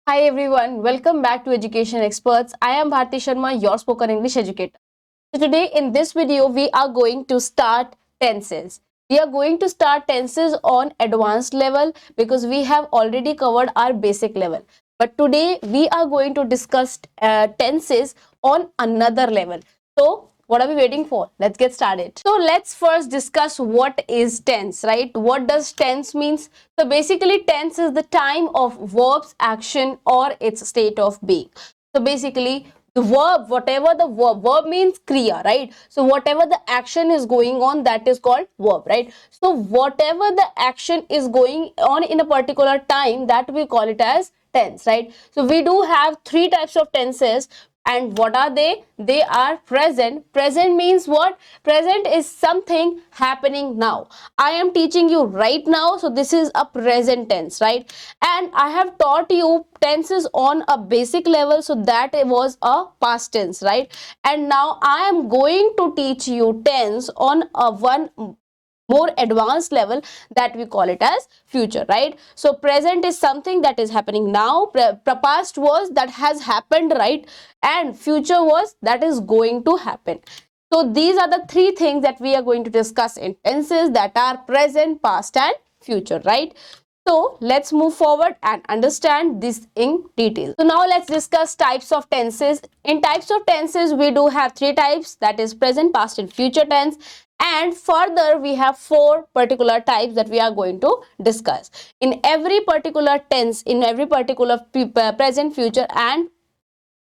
Hi everyone, welcome back to Education Experts. I am Bharti Sharma, your spoken English educator. So today in this video, we are going to start tenses. We are going to start tenses on advanced level because we have already covered our basic level. But today we are going to discuss tenses on another level. So what are we waiting for? Let's get started. So let's first discuss what is tense, right? What does tense means? So basically tense is the time of verb's action or its state of being. So basically the verb, whatever the verb means kriya, right? So whatever the action is going on, that is called verb, right? So whatever the action is going on in a particular time, that we call it as tense, right? So we do have three types of tenses. And what are they? They are present. Present means what? Present is something happening now. I am teaching you right now, so this is a present tense, right? And I have taught you tenses on a basic level, so that was a past tense, right? And now I am going to teach you tense on a one more advanced level, that we call it as future, right? So present is something that is happening now, past was that has happened, right? And future was that is going to happen. So these are the three things that we are going to discuss in tenses, that are present, past and future, right? So let's move forward and understand this in detail. So now let's discuss types of tenses. In types of tenses, we do have three types, that is present, past and future tense. And further, we have four particular types that we are going to discuss. In every particular tense, in every particular present, future and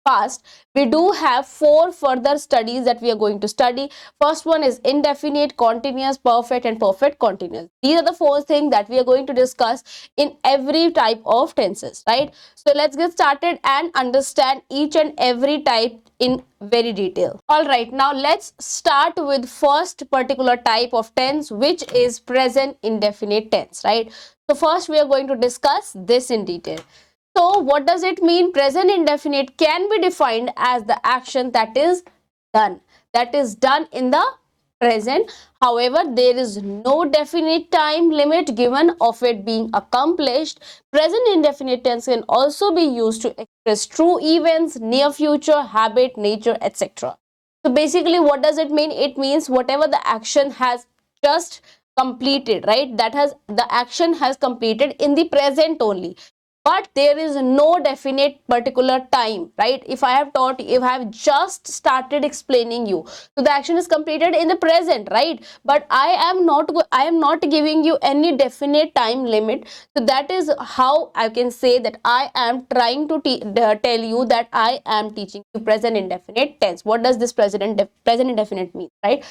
past, we do have four further studies that we are going to study. First one is indefinite, continuous, perfect and perfect continuous. These are the four things that we are going to discuss in every type of tenses, right? So let's get started and understand each and every type in very detail. All right, now let's start with first particular type of tense, which is present indefinite tense, right? So first we are going to discuss this in detail. So what does it mean? Present indefinite can be defined as the action that is done in the present. However, there is no definite time limit given of it being accomplished. Present indefinite tense can also be used to express true events, near future, habit, nature, etc. So basically what does it mean? It means whatever the action has just completed, right? That has the action has completed in the present only, but there is no definite particular time, right? If I have taught, if I have just started explaining you, so the action is completed in the present, right? But I am not giving you any definite time limit. So that is how I can say that I am trying to tell you that I am teaching you present indefinite tense. What does this present indefinite mean, right?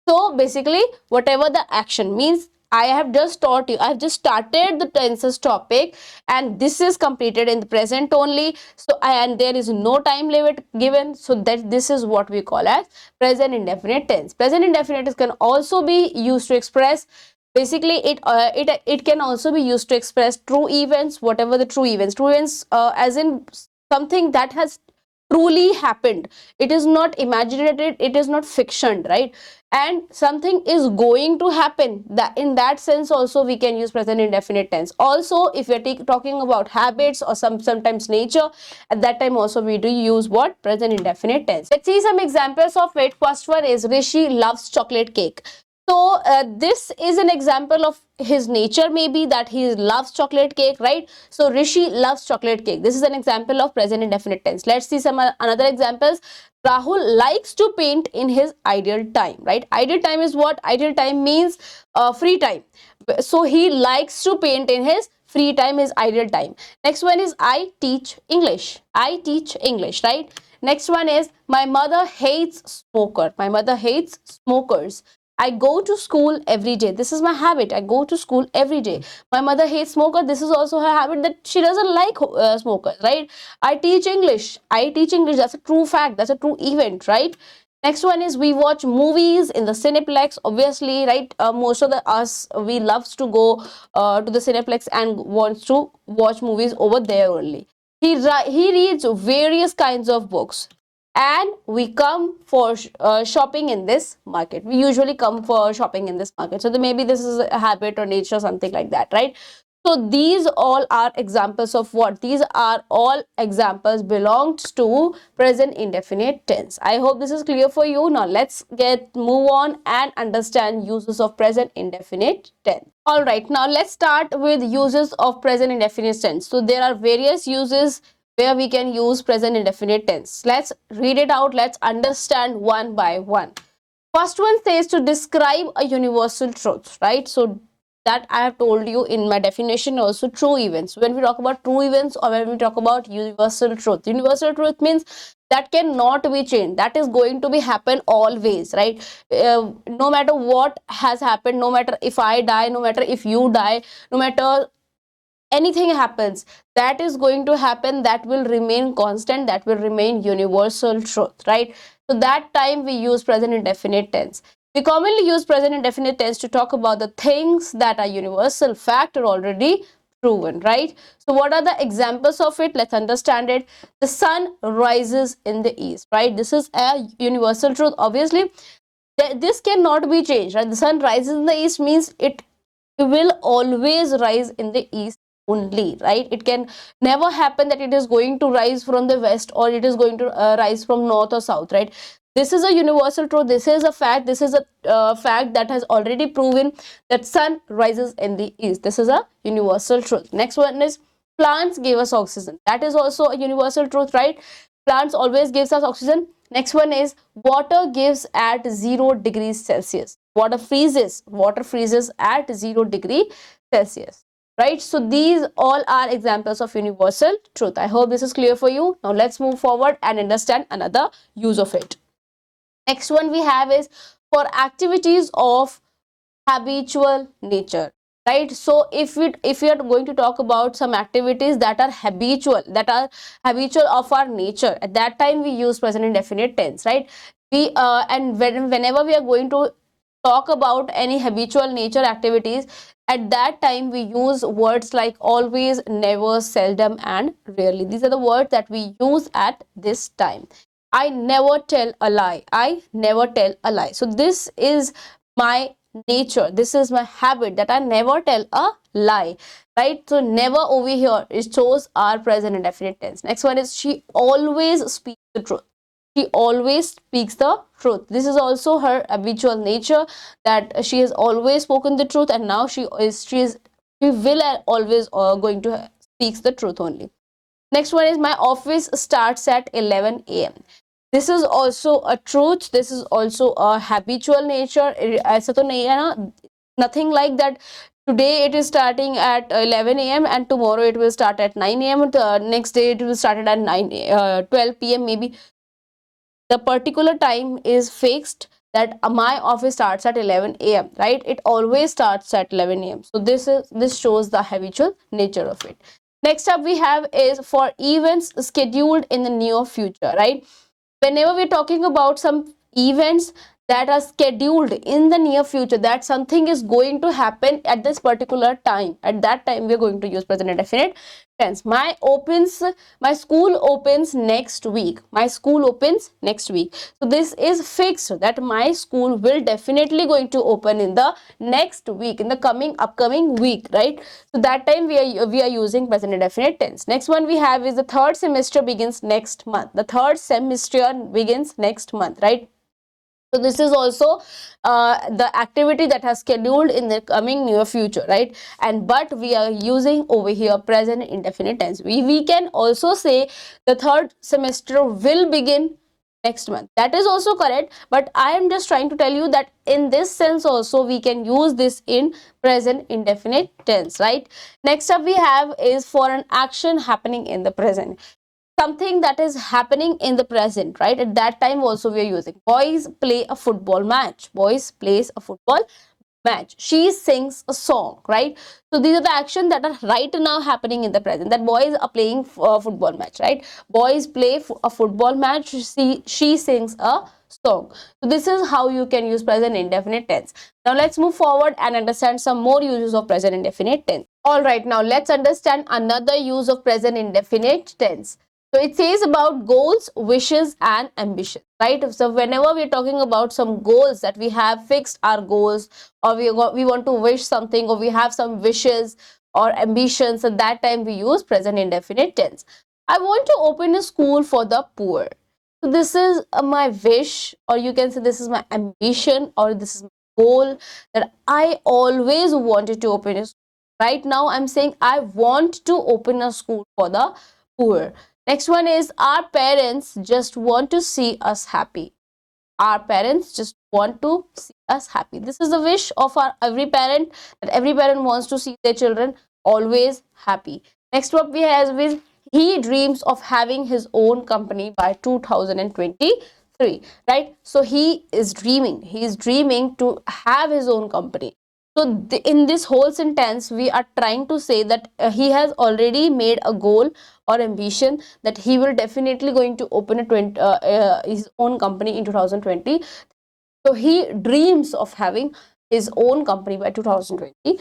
So basically whatever the action means, I have just taught you, I have just started the tenses topic, and this is completed in the present only. So and there is no time limit given, so that this is what we call as present indefinite tense. Present indefinite can also be used to express, basically it can also be used to express true events. Whatever the true events, as in something that has truly happened. It is not imaginated, it is not fiction, right? And something is going to happen, that in that sense also we can use present indefinite tense. Also if we're talking about habits or sometimes nature, at that time also we do use what? Present indefinite tense. Let's see some examples of it. First one is Rishi loves chocolate cake. So this is an example of his nature, maybe, that he loves chocolate cake, right? So Rishi loves chocolate cake. This is an example of present indefinite tense. Let's see some another examples. Rahul likes to paint in his ideal time, right? Ideal time is what? Ideal time means free time. So he likes to paint in his free time, his ideal time. Next one is I teach English. I teach English, right? Next one is my mother hates smoker. My mother hates smokers. I go to school every day. This is my habit. I go to school every day. My mother hates smoker. This is also her habit, that she doesn't like smokers, right? I teach English. I teach English. That's a true fact. That's a true event, right? Next one is we watch movies in the Cineplex. Obviously, right? Most of us, we loves to go to the Cineplex and wants to watch movies over there only. He reads various kinds of books, and we come for shopping in this market. We usually come for shopping in this market. So maybe this is a habit or nature, something like that, right? So these all are examples of what? These are all examples belongs to present indefinite tense. I hope this is clear for you. Now let's move on and understand uses of present indefinite tense. All right, now let's start with uses of present indefinite tense. So there are various uses where we can use present indefinite tense. Let's read it out. Let's understand one by one. First one says to describe a universal truth, right? So that I have told you in my definition also, true events. When we talk about true events or when we talk about universal truth means that cannot be changed, that is going to be happen always, right? No matter what has happened, no matter if I die, no matter if you die, no matter anything happens, that is going to happen, that will remain constant, that will remain universal truth, right? So that time we use present indefinite tense. We commonly use present indefinite tense to talk about the things that are universal fact or already proven, right? So what are the examples of it? Let's understand it. The sun rises in the east, right? This is a universal truth. Obviously this cannot be changed, right? The sun rises in the east means it will always rise in the east only, right? It can never happen that it is going to rise from the west or it is going to rise from north or south, right? This is a universal truth. This is a fact. This is a fact that has already proven that sun rises in the east. This is a universal truth. Next one is plants give us oxygen. That is also a universal truth, right? Plants always gives us oxygen. Next one is water gives at 0 degrees Celsius. Water freezes at 0 degree Celsius, right? So these all are examples of universal truth. I hope this is clear for you. Now let's move forward and understand another use of it. Next one we have is for activities of habitual nature, right? So if we are going to talk about some activities that are habitual of our nature, at that time we use present indefinite tense, right? Whenever we are going to talk about any habitual nature activities, at that time we use words like always, never, seldom and rarely. These are the words that we use at this time. I never tell a lie. I never tell a lie. So this is my nature, this is my habit, that I never tell a lie, right? So never over here, it shows our present indefinite tense. Next one is she always speaks the truth. She always speaks the truth. This is also her habitual nature, that she has always spoken the truth and now she will always going to speaks the truth only. Next one is my office starts at 11 a.m. This is also a truth. This is also a habitual nature. ऐसा तो नहीं है ना, nothing like that. Today it is starting at 11 a.m. and tomorrow it will start at 9 a.m. The next day it will start at 12 p.m. maybe. The particular time is fixed, that my office starts at 11 a.m. right? It always starts at 11 a.m. So this shows the habitual nature of it. Next up we have is for events scheduled in the near future, right? Whenever we're talking about some events that are scheduled in the near future, that something is going to happen at this particular time, at that time we're going to use present indefinite tense. My school opens next week. My school opens next week. So this is fixed, that my school will definitely going to open in the next week, in the upcoming week, right? So that time we are using present indefinite tense. Next one we have is the third semester begins next month. The third semester begins next month, right? So this is also the activity that has scheduled in the coming near future, right? But we are using over here present indefinite tense. We can also say the third semester will begin next month. That is also correct, but I am just trying to tell you that in this sense also we can use this in present indefinite tense, right? Next up we have is for an action happening in the present. Something that is happening in the present, right? At that time also we are using. Boys play a football match. Boys plays a football match. She sings a song, right? So these are the actions that are right now happening in the present, that boys are playing a football match, right? Boys play a football match. She sings a song. So this is how you can use present indefinite tense. Now let's move forward and understand some more uses of present indefinite tense. All right, now let's understand another use of present indefinite tense. So it says about goals, wishes and ambition, right? So whenever we're talking about some goals, that we have fixed our goals, or we want to wish something, or we have some wishes, or ambitions, at that time we use present indefinite tense. I want to open a school for the poor. So this is my wish, or you can say this is my ambition, or this is my goal, that I always wanted to open a school. Right now I'm saying I want to open a school for the poor. Next one is, our parents just want to see us happy. Our parents just want to see us happy. This is the wish of our every parent, that every parent wants to see their children always happy. Next up we have is, he dreams of having his own company by 2023. Right, so he is dreaming to have his own company. So in this whole sentence we are trying to say that he has already made a goal or ambition, that he will definitely going to open his own company in 2020. So he dreams of having his own company by 2020.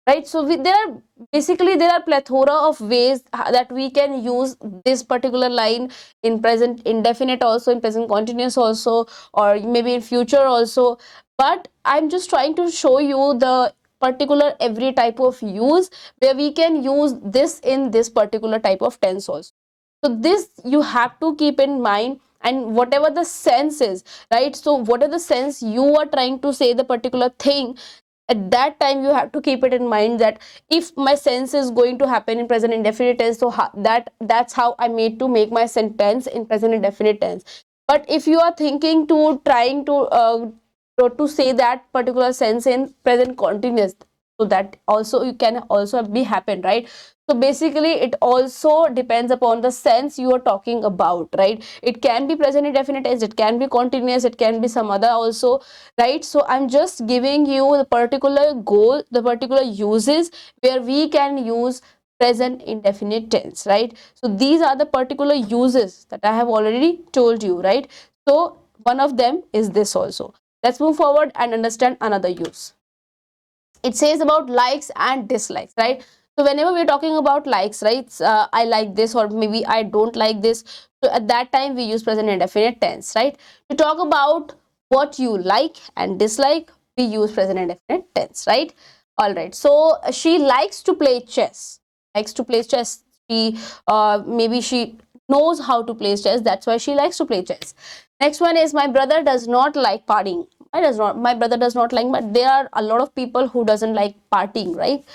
Right, so there are plethora of ways that we can use this particular line in present indefinite also, in present continuous also, or maybe in future also. But I'm just trying to show you the particular every type of use where we can use this in this particular type of tense also. So this you have to keep in mind, and whatever the sense is, right, so whatever the sense you are trying to say the particular thing, at that time you have to keep it in mind, that if my sense is going to happen in present indefinite tense, so that's how I made to make my sentence in present indefinite tense. But if you are thinking to trying to say that particular sense in present continuous, so that also you can also be happen, right? So basically it also depends upon the sense you are talking about, right? It can be present indefinite tense, it can be continuous, it can be some other also, right? So I'm just giving you the particular goal, the particular uses where we can use present indefinite tense, right? So these are the particular uses that I have already told you, right? So one of them is this also. Let's move forward and understand another use. It says about likes and dislikes, right? So whenever we're talking about likes, right, I like this, or maybe I don't like this, so at that time we use present indefinite tense, right? To talk about what you like and dislike, we use present indefinite tense, right? All right, so she likes to play chess. Likes to play chess. She maybe she knows how to play chess, that's why she likes to play chess. Next one is, my brother does not like partying. My brother does not like, but there are a lot of people who doesn't like partying, right?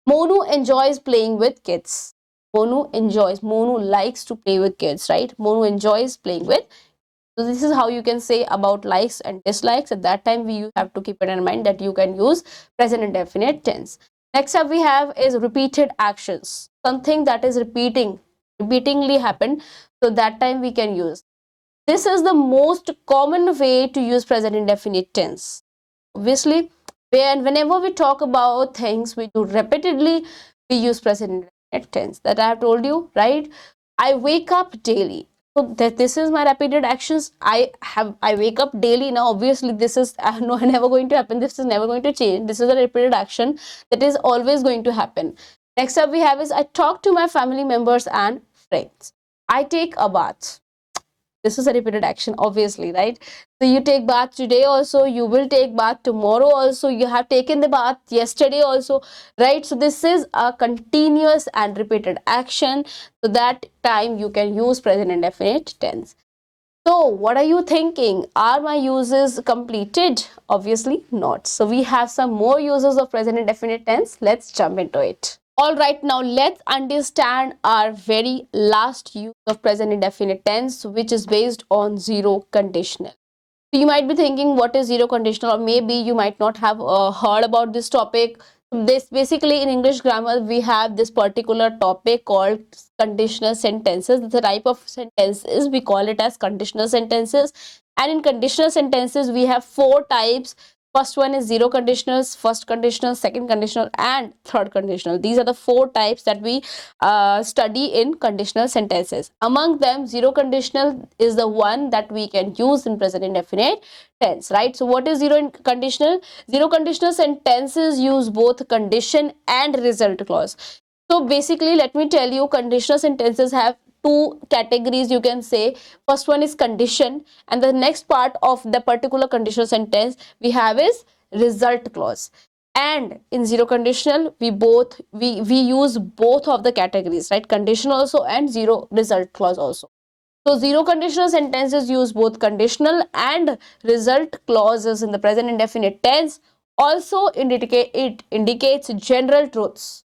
Monu enjoys playing with kids. Monu likes to play with kids, right? Monu enjoys playing with. So this is how you can say about likes and dislikes. At that time you have to keep it in mind that you can use present indefinite tense. Next up we have is repeated actions. Something that is repeatingly happen. So that time we can use. This is the most common way to use present indefinite tense. Obviously, whenever we talk about things we do repeatedly, we use present indefinite tense. That I have told you, right? I wake up daily. So that this is my repeated actions. I wake up daily. Now obviously this is never going to happen. This is never going to change. This is a repeated action that is always going to happen. Next up we have is, I talk to my family members and friends. I take a bath. This is a repeated action, obviously, right? So you take bath today also, you will take bath tomorrow also, you have taken the bath yesterday also, right? So this is a continuous and repeated action. So that time you can use present indefinite tense. So what are you thinking? Are my uses completed? Obviously not. So we have some more uses of present indefinite tense. Let's jump into it. All right, now let's understand our very last use of present indefinite tense, which is based on zero conditional. So you might be thinking, what is zero conditional? Or maybe you might not have heard about this topic. This basically in English grammar, we have this particular topic called conditional sentences. The type of sentences we call it as conditional sentences. And in conditional sentences, we have four types. First one is zero conditionals, first conditional, second conditional, and third conditional. These are the four types that we study in conditional sentences. Among them, zero conditional is the one that we can use in present indefinite tense, right? So what is zero conditional? Zero conditional sentences use both condition and result clause. So basically, let me tell you, conditional sentences have two categories, you can say. First one is condition, and the next part of the particular conditional sentence we have is result clause. And in zero conditional, we use both of the categories, right? Conditional also and zero result clause also. So zero conditional sentences use both conditional and result clauses in the present indefinite tense. Also it indicates general truths.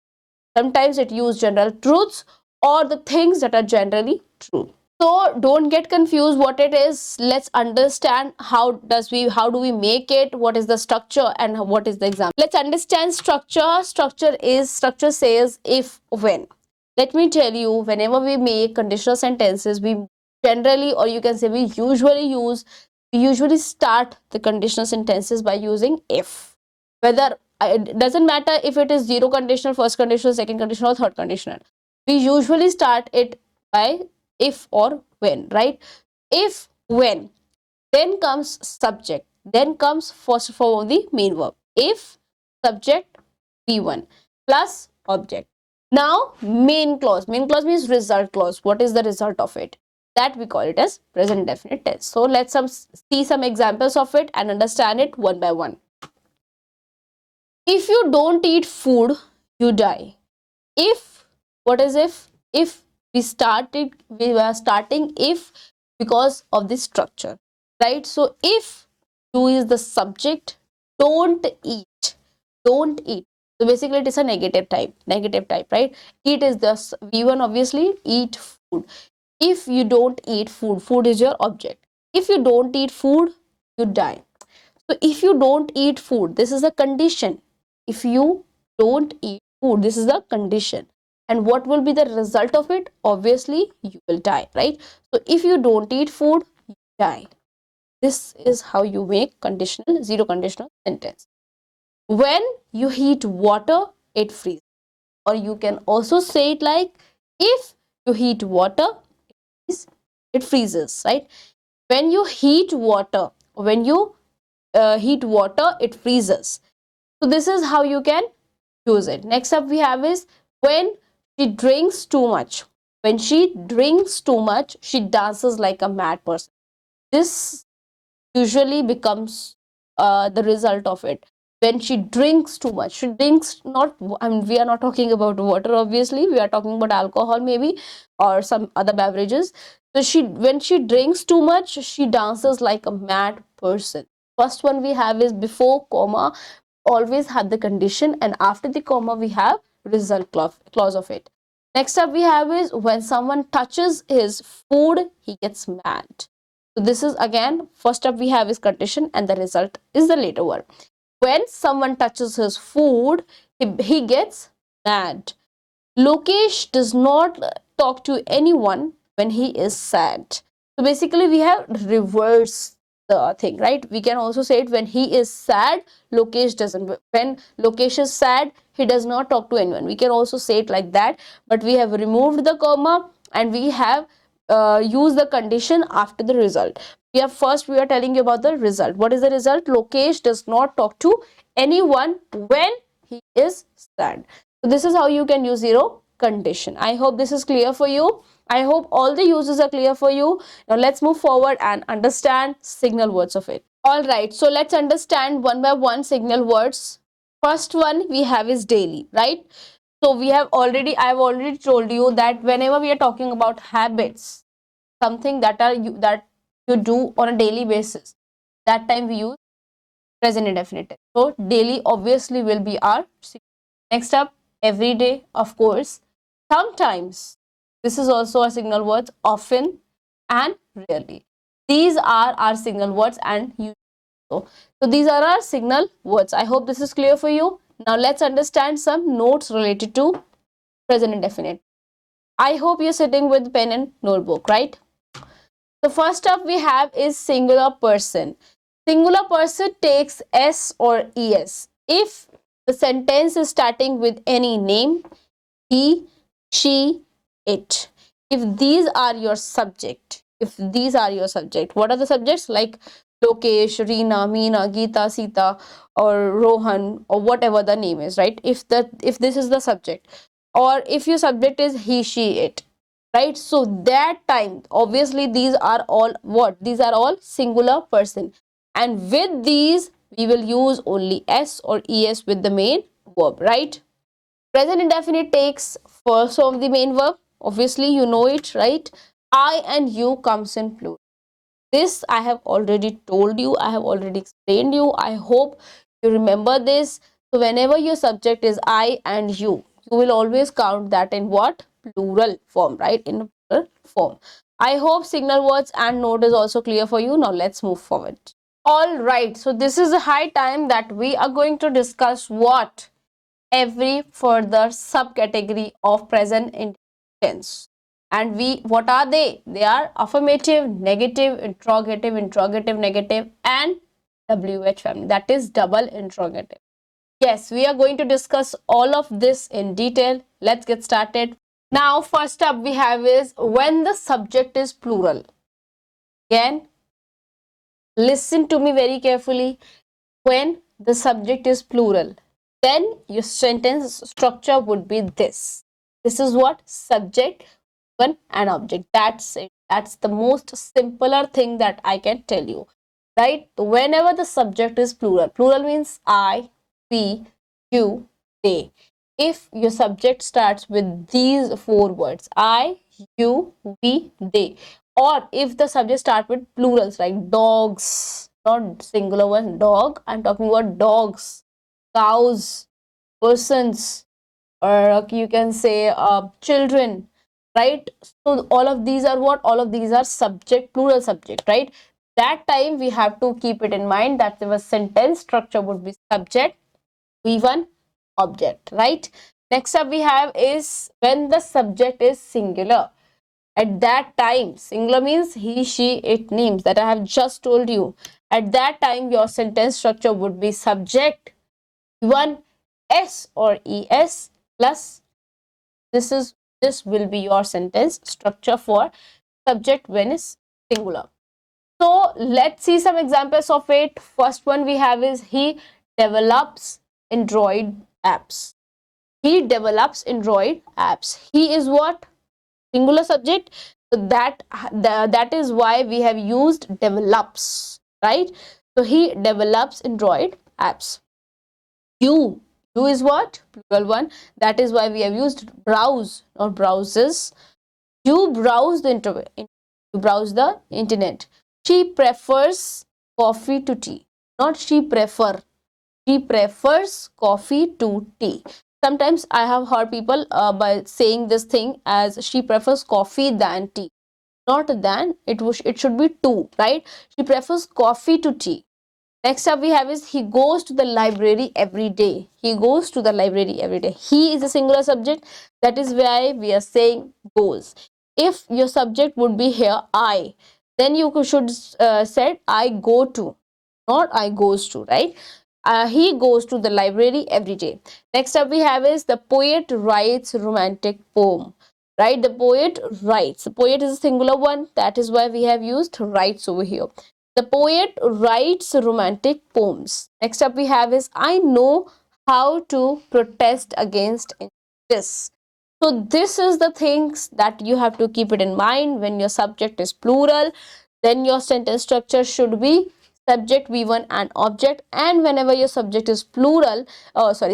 Sometimes it uses general truths or the things that are generally true. So don't get confused what it is. Let's understand how do we make it, what is the structure and what is the example. Let's understand structure. Structure says if, when. Let me tell you, whenever we make conditional sentences, we generally, or you can say we usually start the conditional sentences by using if. Whether it doesn't matter if it is zero conditional, first conditional, second conditional or third conditional. We usually start it by if or when, right? If, when, then comes subject, then comes first form of the main verb. If, subject, V1 plus object. Now main clause means result clause. What is the result of it? That we call it as present indefinite tense. So let's see some examples of it and understand it one by one. If you don't eat food, you die. If, what is if? If we were starting if because of this structure, right? So if you is the subject, don't eat. So basically it is a negative type, right? Eat is the V1, obviously, eat food. If you don't eat food, food is your object. If you don't eat food, you die. So if you don't eat food, this is a condition. If you don't eat food, this is a condition. And what will be the result of it? Obviously, you will die, right? So if you don't eat food, you die. This is how you make zero conditional sentence. When you heat water, it freezes. Or you can also say it like, if you heat water, it freezes, right? When you heat water, it freezes. So this is how you can use it. Next up we have is when she drinks too much. When she drinks too much, she dances like a mad person. This usually becomes the result of it. When she drinks too much, she drinks not, I mean, we are not talking about water, obviously, we are talking about alcohol maybe or some other beverages. So when she drinks too much, she dances like a mad person. First one we have is before comma, always have the condition, and after the comma we have result clause of it. Next up we have is when someone touches his food, he gets mad. So this is again, first up we have is condition and the result is the later one. When someone touches his food, he gets mad. Lokesh does not talk to anyone when he is sad. So basically we have reverse the thing, right? We can also say it when he is sad, Lokesh doesn't. When Lokesh is sad, he does not talk to anyone. We can also say it like that, but we have removed the comma and we have used the condition after the result. We are telling you about the result. What is the result? Lokesh does not talk to anyone when he is sad. So this is how you can use zero condition. I hope this is clear for you. I hope all the uses are clear for you. Now let's move forward and understand signal words of it. Alright, so let's understand one by one signal words. First one we have is daily, right? So I've already told you that whenever we are talking about habits, something that you do on a daily basis, that time we use present indefinite. So daily obviously will be our signal. Next up, every day, of course. Sometimes, this is also a signal words, often and rarely. These are our signal words and usually. So these are our signal words. I hope this is clear for you. Now let's understand some notes related to present indefinite. I hope you're sitting with pen and notebook, right? The first up we have is singular person. Singular person takes S or ES. If the sentence is starting with any name, he, she, it. If these are your subject, what are the subjects? Like Lokesh, Reena, Meena, Geeta, Sita, or Rohan, or whatever the name is, right? If this is the subject, or if your subject is he, she, it, right? So that time, obviously, these are all what? These are all singular person, and with these we will use only s or es with the main verb, right? Present indefinite takes first of the main verb. Obviously, you know it, right? I and you comes in plural. This I have already told you, I have already explained you. I hope you remember this. So whenever your subject is I and you will always count that in what? Plural form, right? In plural form. I hope signal words and note is also clear for you. Now let's move forward. All right, so this is a high time that we are going to discuss what? Every further subcategory of present tense. And what are they? They are affirmative, negative, interrogative, negative, and WH family. That is double interrogative. Yes, we are going to discuss all of this in detail. Let's get started. Now, first up we have is when the subject is plural. Again, listen to me very carefully. When the subject is plural, then your sentence structure would be this. This is what? Subject, one, and object. That's it. That's the most simpler thing that I can tell you, right? Whenever the subject is plural means I, we, you, they. If your subject starts with these four words, I, you, we, they, or if the subject starts with plurals like dogs, not singular one, dog, I'm talking about dogs, cows, persons, or you can say children, right? So all of these are what? All of these are subject, plural subject, right? That time we have to keep it in mind that the sentence structure would be subject, v1, object, right? Next up we have is when the subject is singular. At that time, singular means he, she, it, names that I have just told you. At that time, your sentence structure would be subject, one, s or es plus this will be your sentence structure for subject when is singular. So let's see some examples of it. First one we have is he develops Android apps. He develops Android apps. He is what? Singular subject. So that is why we have used develops, right? So he develops Android apps. You is what? Plural one. That is why we have used browse, not browses. You browse the internet. You browse the internet. She prefers coffee to tea. Not she prefer. She prefers coffee to tea. Sometimes I have heard people by saying this thing as she prefers coffee than tea. Not than, it should be to, right? She prefers coffee to tea. Next up we have is he goes to the library every day. He goes to the library every day. He is a singular subject. That is why we are saying goes. If your subject would be here I, then you should said I go to, not I goes to, right? He goes to the library every day. Next up we have is the poet writes romantic poem, right? The poet writes. The poet is a singular one. That is why we have used writes over here. The poet writes romantic poems. Next up we have is I know how to protest against injustice. So this is the things that you have to keep it in mind when your subject is plural. Then your sentence structure should be subject, v1, and object. And whenever your subject is plural,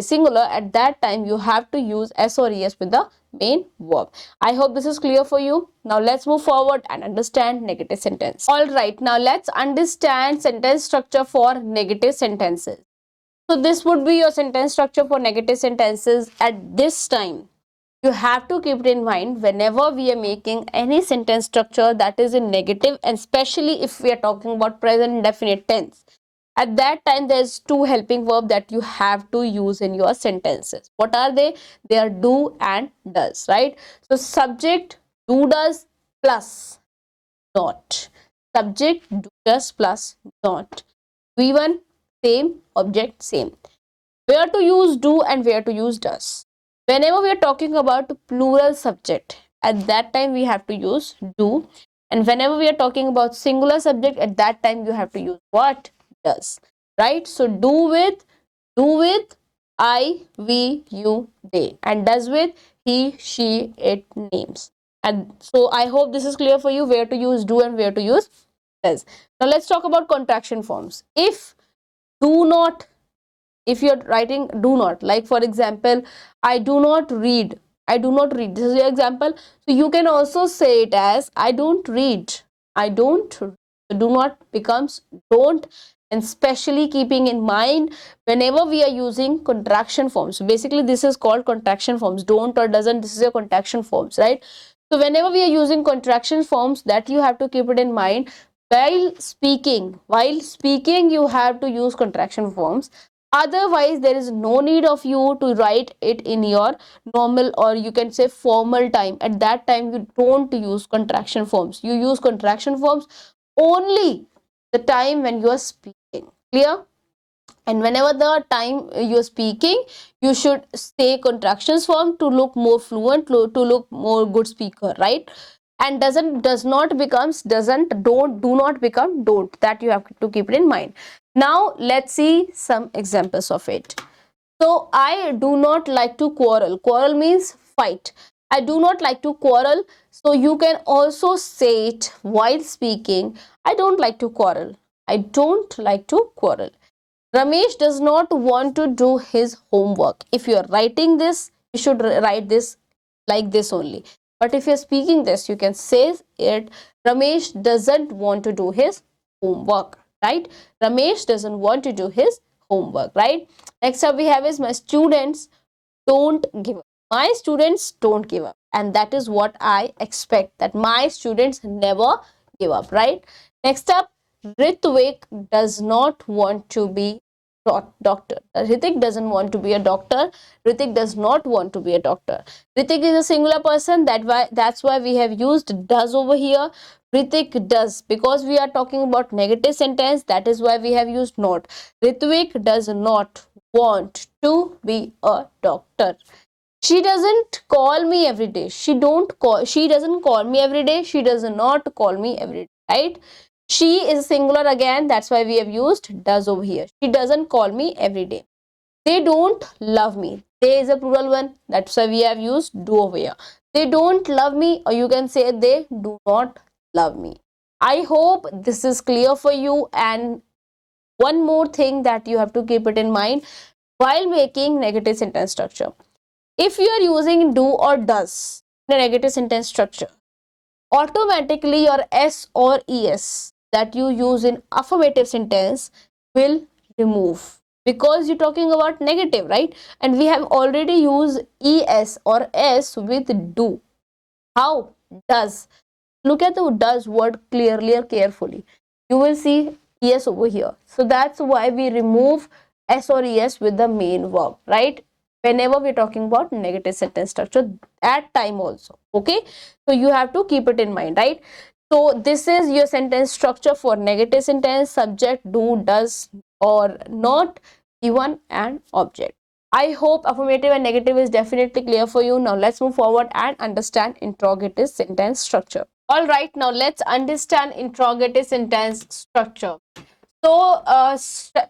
singular, at that time you have to use s or es with the main verb. I hope this is clear for you. Now let's move forward and understand negative sentence. All right, now let's understand sentence structure for negative sentences. So this would be your sentence structure for negative sentences. At this time, you have to keep it in mind whenever we are making any sentence structure that is in negative, and especially if we are talking about present indefinite tense. At that time, there's two helping verb that you have to use in your sentences. What are they? They are do and does, right? So subject, do, does plus not. Subject, do, does plus not. V1, same, object, same. Where to use do and where to use does? Whenever we are talking about plural subject, at that time we have to use do. And whenever we are talking about singular subject, at that time you have to use what? Does. Right? So do with I, we, you, they. And does with he, she, it, names. And so I hope this is clear for you where to use do and where to use does. Now let's talk about contraction forms. If Do not, if you're writing do not, like for example, I do not read, I do not read, this is your example. So you can also say it as I don't read, I don't. Do not becomes don't. And especially keeping in mind, whenever we are using contraction forms, so basically this is called contraction forms, don't or doesn't, this is your contraction forms, right? So whenever we are using contraction forms, that you have to keep it in mind. While speaking you have to use contraction forms. Otherwise there is no need of you to write it in your normal, or you can say formal time. At that time you don't use contraction forms, you use contraction forms only the time when you are speaking. Clear? And whenever the time you're speaking, you should say contractions form to look more fluent, to look more good speaker, right? And does not becomes doesn't, don't, do not become don't. That you have to keep it in mind. Now let's see some examples of it. So I do not like to quarrel. Quarrel means fight. I do not like to quarrel. So you can also say it while speaking. I don't like to quarrel. I don't like to quarrel. Ramesh does not want to do his homework. If you are writing this, you should write this like this only. But if you're speaking this, you can say it, Ramesh doesn't want to do his homework, right? Ramesh doesn't want to do his homework, right? Next up we have is my students don't give up. My students don't give up. And that is what I expect, that my students never give up, right? Next up, Ritvik does not want to be doctor. Ritik doesn't want to be a doctor. Ritik does not want to be a doctor. Ritik is a singular person. That's why we have used does over here. Ritik does, because we are talking about negative sentence. That is why we have used not. Ritvik does not want to be a doctor. She doesn't call me every day. She doesn't call me every day. She does not call me every day, right? She is singular again. That's why we have used does over here. She doesn't call me every day. They don't love me. They is a plural one. That's why we have used do over here. They don't love me, or you can say they do not love me. I hope this is clear for you. And one more thing that you have to keep it in mind while making negative sentence structure. If you are using do or does in a negative sentence structure, automatically your S or ES that you use in affirmative sentence will remove, because you're talking about negative, right? And we have already used ES or S with do. How? Does. Look at the does word clearly or carefully. You will see ES over here. So that's why we remove S or ES with the main verb, right? Whenever we're talking about negative sentence structure, at time also. Okay, so you have to keep it in mind, right? So this is your sentence structure for negative sentence: subject, do, does, or not, given, and object. I hope affirmative and negative is definitely clear for you. Now let's move forward and understand interrogative sentence structure. All right, now let's understand interrogative sentence structure. So,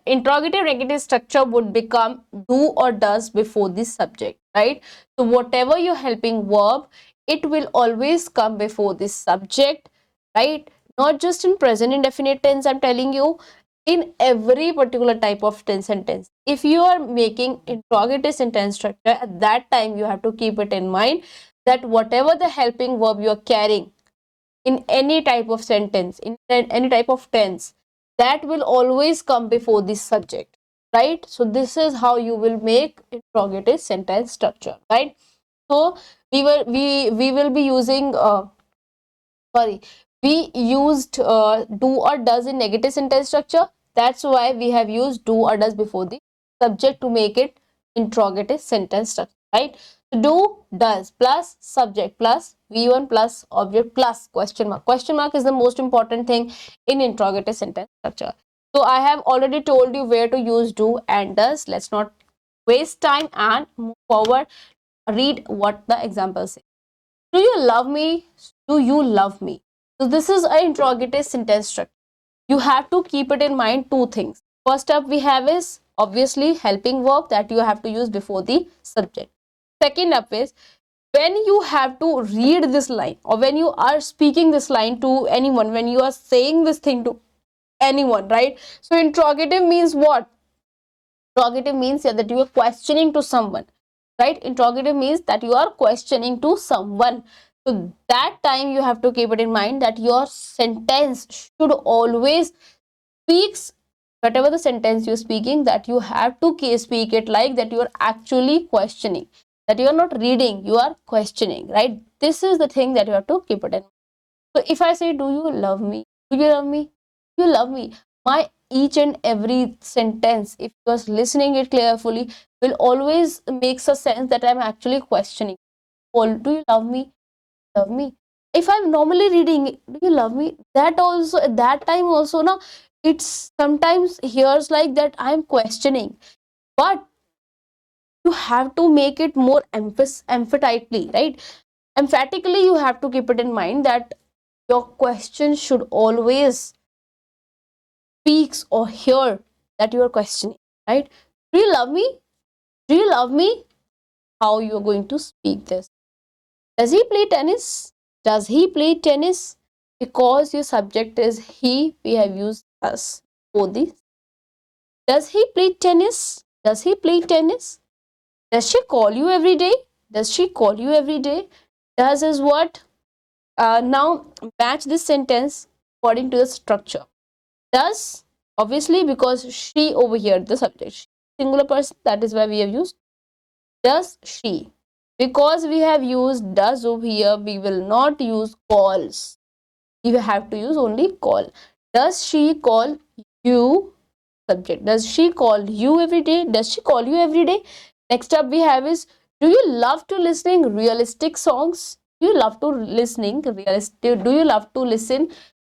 interrogative negative structure would become do or does before the subject, right? So, whatever your helping verb, it will always come before the subject, right? Not just in present indefinite tense, I'm telling you, in every particular type of sentence. If you are making interrogative sentence structure, at that time you have to keep it in mind that whatever the helping verb you are carrying in any type of sentence, in any type of tense, that will always come before the subject, right? So this is how you will make interrogative sentence structure, right? So we will be using sorry, we used do or does in negative sentence structure. That's why we have used do or does before the subject to make it interrogative sentence structure, right? So do, does plus subject plus v1 plus object plus question mark. Question mark is the most important thing in interrogative sentence structure. So I have already told you where to use do and does. Let's not waste time and move forward. Read what the example says. Do you love me? Do you love me? So this is an interrogative sentence structure. You have to keep it in mind two things. First up we have is obviously helping verb that you have to use before the subject. Second up is when you have to read this line, or when you are speaking this line to anyone, when you are saying this thing to anyone, right? So interrogative means what? Interrogative means that you are questioning to someone, right? Interrogative means that you are questioning to someone. So that time you have to keep it in mind that your sentence should always speaks, whatever the sentence you're speaking, that you have to speak it like that you are actually questioning, that you are not reading, you are questioning, right? This is the thing that you have to keep it in. So if I say, do you love me? Do you love me? Do you love me? My each and every sentence, if you are listening it carefully, will always makes a sense that I'm actually questioning. Do you love me? Love me? If I'm normally reading, do you love me? That also, at that time also, no, it's sometimes hears like that I'm questioning, but you have to make it more emphatically, right? Emphatically, you have to keep it in mind that your question should always speaks or hear that you are questioning, right? Do you love me? Do you love me? How you are going to speak this? Does he play tennis? Does he play tennis? Because your subject is he, we have used us for the. Does he play tennis? Does he play tennis? Does she call you every day? Does she call you every day? Does is what? Now match this sentence according to the structure. Does, obviously, because she over here the subject, singular person, that is why we have used does she. Because we have used does over here, we will not use calls. You have to use only call. Does she call you? Subject. Does she call you every day? Does she call you every day? Next up we have is, do you love to listening realistic songs? Do you love to listening realistic? Do you love to listen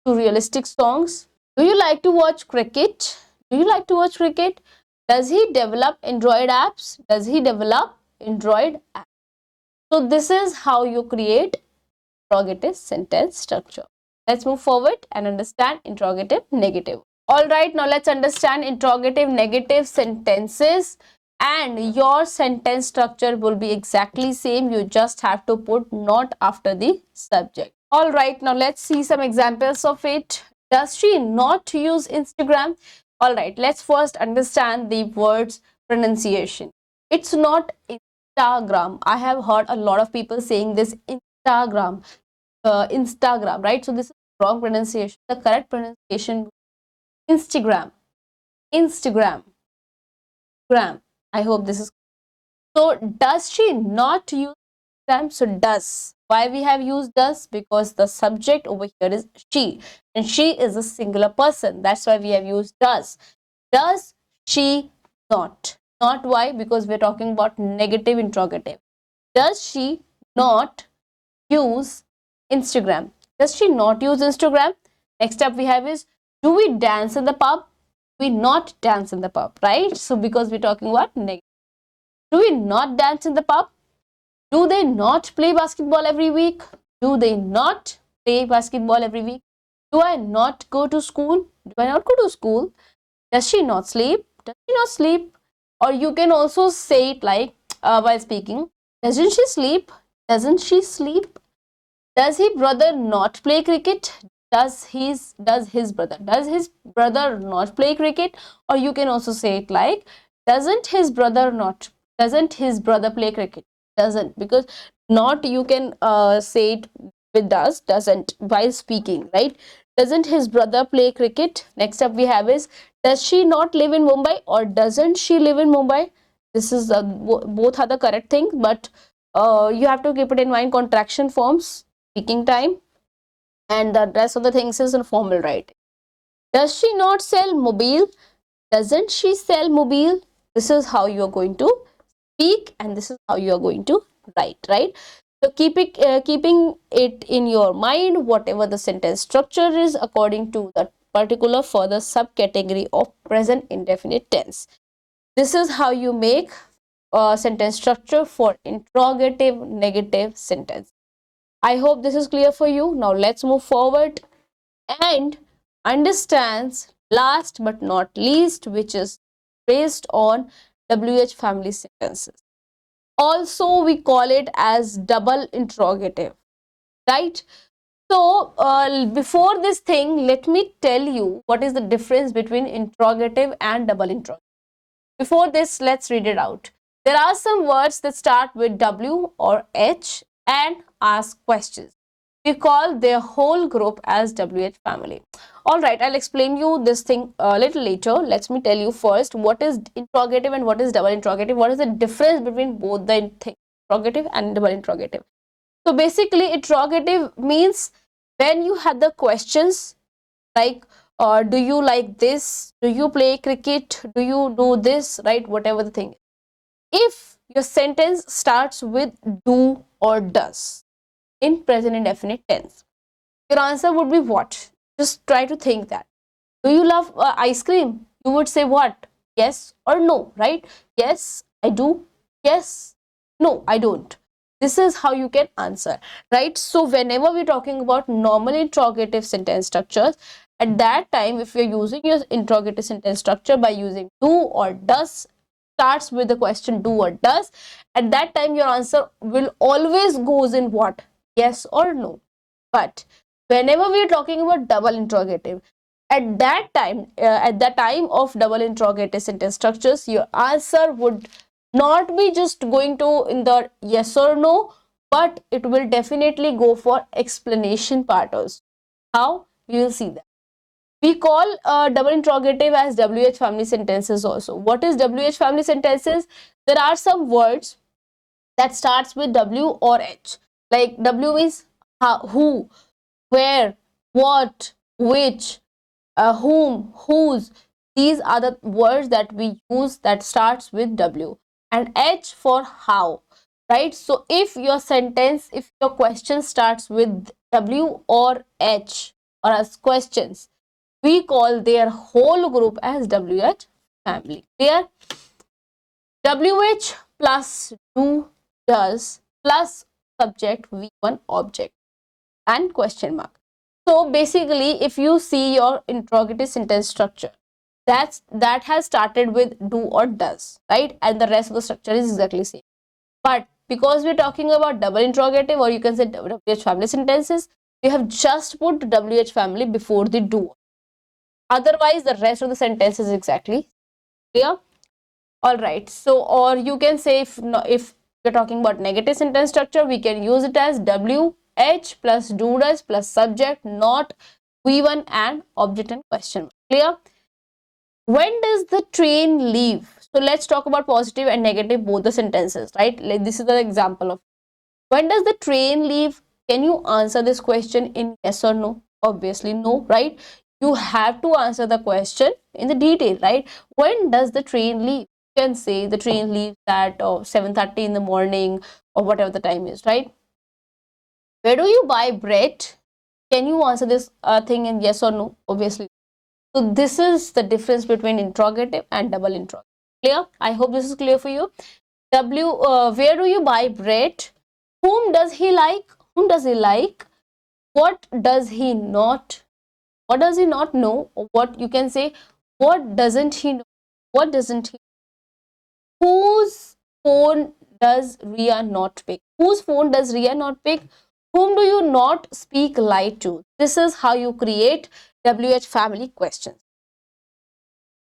to realistic songs? Do you like to watch cricket? Do you like to watch cricket? Does he develop Android apps? Does he develop Android apps? So this is how you create interrogative sentence structure. Let's move forward and understand interrogative negative. All right, now let's understand interrogative negative sentences, and your sentence structure will be exactly same. You just have to put not after the subject. All right, now let's see some examples of it. Does she not use Instagram? All right, let's first understand the words pronunciation. It's not Instagram. I have heard a lot of people saying this Instagram, Instagram, right? So this is wrong pronunciation. The correct pronunciation, Instagram, Instagram, gram. I hope this is so. Does she not use Instagram? So does. Why we have used does? Because the subject over here is she, and she is a singular person. That's why we have used does. Does she not? Not why? Because we're talking about negative interrogative. Does she not use Instagram? Does she not use Instagram? Next up we have is, do we dance in the pub? We not dance in the pub, right? So because we're talking about negative. Do we not dance in the pub? Do they not play basketball every week? Do they not play basketball every week? Do I not go to school? Do I not go to school? Does she not sleep? Does she not sleep? Or you can also say it like while speaking, doesn't she sleep? Doesn't she sleep? Does his brother not play cricket? Does his brother not play cricket? Or you can also say it like, doesn't his brother play cricket? Doesn't, because not you can say it with doesn't while speaking, right? Doesn't his brother play cricket? Next up we have is, does she not live in Mumbai or doesn't she live in Mumbai? This is both are the correct thing, but you have to keep it in mind. Contraction forms speaking time, and the rest of the things is in formal writing. Does she not sell mobile? Doesn't she sell mobile? This is how you are going to speak, and this is how you are going to write, right? So keeping it in your mind, whatever the sentence structure is according to the particular further subcategory of present indefinite tense. This is how you make a sentence structure for interrogative negative sentence. I hope this is clear for you. Now let's move forward and understands last but not least, which is based on WH family sentences. Also, we call it as double interrogative, right? So, before this thing, let me tell you what is the difference between interrogative and double interrogative. Before this, let's read it out. There are some words that start with W or H and ask questions. We call their whole group as WH family. All right, I'll explain you this thing a little later. Let me tell you first what is interrogative and what is double interrogative. What is the difference between both the thing, interrogative and double interrogative? So basically, interrogative means when you had the questions like, do you like this? Do you play cricket? Do you do this? Right? Whatever the thing. If your sentence starts with do or does in present indefinite tense, your answer would be what? Just try to think that. Do you love ice cream? You would say what? Yes or no, right? Yes, I do. Yes, no, I don't. This is how you can answer, right? So whenever we're talking about normal interrogative sentence structures, at that time, if you're using your interrogative sentence structure by using do or does, starts with the question do or does, at that time your answer will always goes in what? Yes or no. But whenever we are talking about double interrogative, at that time, at the time of double interrogative sentence structures, your answer would not be just going to in the yes or no, but it will definitely go for explanation part also. How? We will see that. We call double interrogative as WH family sentences also. What is WH family sentences? There are some words that starts with W or H. Like W means who, where, what, which, whom, whose. These are the words that we use that starts with W, and H for how, right? So if your sentence, if your question starts with W or H or as questions, we call their whole group as WH family. Clear? WH plus do, does plus subject V1 object and question mark. So basically, if you see your interrogative sentence structure, that has started with do or does, right? And the rest of the structure is exactly same. But because we're talking about double interrogative, or you can say WH family sentences, we have just put WH family before the do. Otherwise, the rest of the sentence is exactly clear. All right. So, or you can say if we're talking about negative sentence structure, we can use it as WH plus do does plus subject, not V1 and object and question. Clear? When does the train leave? So let's talk about positive and negative both the sentences, right? Like this is the example of when does the train leave? Can you answer this question in yes or no? Obviously no, right? You have to answer the question in the detail, right? When does the train leave? You can say the train leaves at 7:30 in the morning or whatever the time is, right? Where do you buy bread? Can you answer this thing in yes or no? Obviously. So this is the difference between interrogative and double interrogative. Clear? I hope this is clear for you. Where do you buy bread? Whom does he like? Whom does he like? What does he not? What does he not know? Or what you can say, what doesn't he know? What doesn't he? Whose phone does Ria not pick? Whose phone does Ria not pick? Whom do you not speak lie to? This is how you create WH family questions.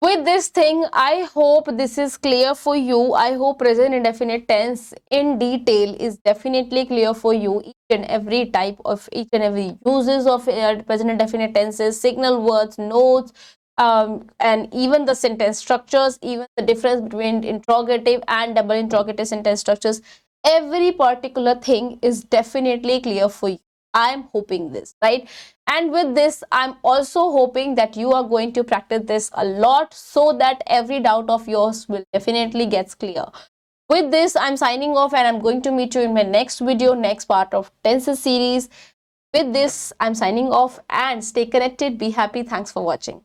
With this thing, I hope this is clear for you. I hope present indefinite tense in detail is definitely clear for you. Each and every type of each and every uses of present indefinite tenses, signal words, notes, and even the sentence structures, even the difference between interrogative and double interrogative sentence structures. Every particular thing is definitely clear for you. I'm hoping this, right? And with this, I'm also hoping that you are going to practice this a lot so that every doubt of yours will definitely gets clear. With this, I'm signing off and I'm going to meet you in my next video, next part of tenses series. With this, I'm signing off and stay connected. Be happy. Thanks for watching.